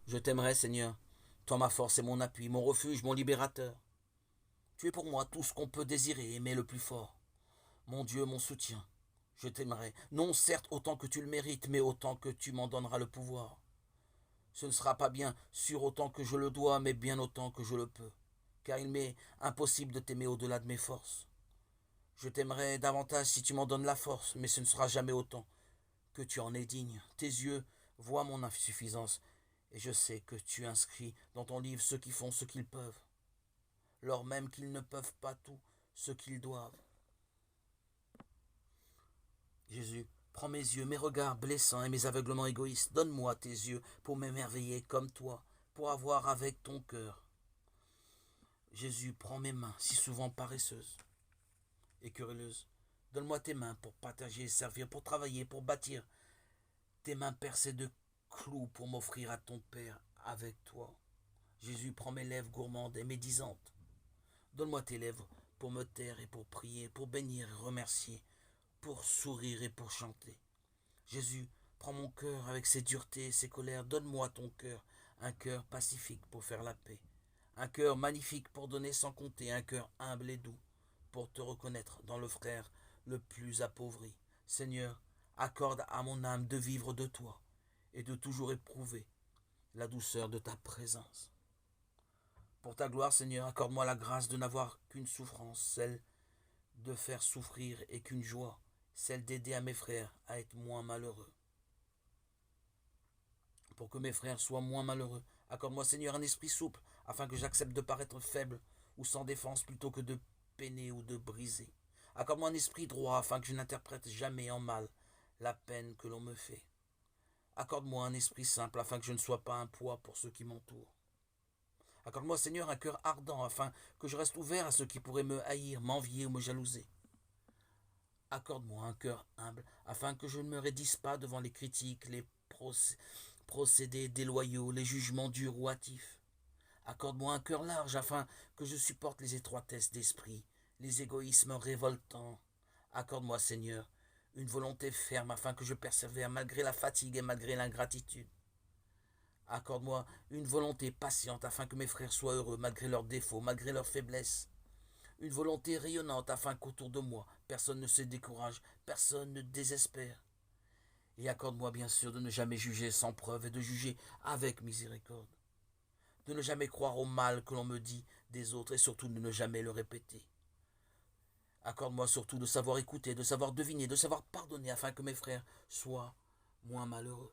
Je t'aimerai, Seigneur, toi ma force et mon appui, mon refuge, mon libérateur. Tu es pour moi tout ce qu'on peut désirer et aimer le plus fort. Mon Dieu, mon soutien. Je t'aimerai, non certes autant que tu le mérites, mais autant que tu m'en donneras le pouvoir. Ce ne sera pas bien sûr autant que je le dois, mais bien autant que je le peux, car il m'est impossible de t'aimer au-delà de mes forces. Je t'aimerai davantage si tu m'en donnes la force, mais ce ne sera jamais autant que tu en es digne. Tes yeux voient mon insuffisance, et je sais que tu inscris dans ton livre ceux qui font ce qu'ils peuvent, lors même qu'ils ne peuvent pas tout ce qu'ils doivent. Jésus, prends mes yeux, mes regards blessants et mes aveuglements égoïstes. Donne-moi tes yeux pour m'émerveiller comme toi, pour avoir avec ton cœur. Jésus, prends mes mains, si souvent paresseuses et querelleuses. Donne-moi tes mains pour partager, servir, pour travailler, pour bâtir. Tes mains percées de clous pour m'offrir à ton Père avec toi. Jésus, prends mes lèvres gourmandes et médisantes. Donne-moi tes lèvres pour me taire et pour prier, pour bénir et remercier, pour sourire et pour chanter. Jésus, prends mon cœur avec ses duretés et ses colères. Donne-moi ton cœur, un cœur pacifique pour faire la paix. Un cœur magnifique pour donner sans compter, un cœur humble et doux pour te reconnaître dans le frère le plus appauvri. Seigneur, accorde à mon âme de vivre de toi et de toujours éprouver la douceur de ta présence. Pour ta gloire, Seigneur, accorde-moi la grâce de n'avoir qu'une souffrance, celle de faire souffrir, et qu'une joie, celle d'aider à mes frères à être moins malheureux. Pour que mes frères soient moins malheureux, accorde-moi, Seigneur, un esprit souple, afin que j'accepte de paraître faible ou sans défense plutôt que de peiner ou de briser. Accorde-moi un esprit droit, afin que je n'interprète jamais en mal la peine que l'on me fait. Accorde-moi un esprit simple, afin que je ne sois pas un poids pour ceux qui m'entourent. Accorde-moi, Seigneur, un cœur ardent, afin que je reste ouvert à ceux qui pourraient me haïr, m'envier ou me jalouser. Accorde-moi un cœur humble, afin que je ne me raidisse pas devant les critiques, les procédés déloyaux, les jugements durs ou hâtifs. Accorde-moi un cœur large, afin que je supporte les étroitesses d'esprit, les égoïsmes révoltants. Accorde-moi, Seigneur, une volonté ferme, afin que je persévère malgré la fatigue et malgré l'ingratitude. Accorde-moi une volonté patiente, afin que mes frères soient heureux malgré leurs défauts, malgré leurs faiblesses. Une volonté rayonnante, afin qu'autour de moi, personne ne se décourage, personne ne désespère. Et accorde-moi bien sûr de ne jamais juger sans preuve et de juger avec miséricorde. De ne jamais croire au mal que l'on me dit des autres et surtout de ne jamais le répéter. Accorde-moi surtout de savoir écouter, de savoir deviner, de savoir pardonner afin que mes frères soient moins malheureux.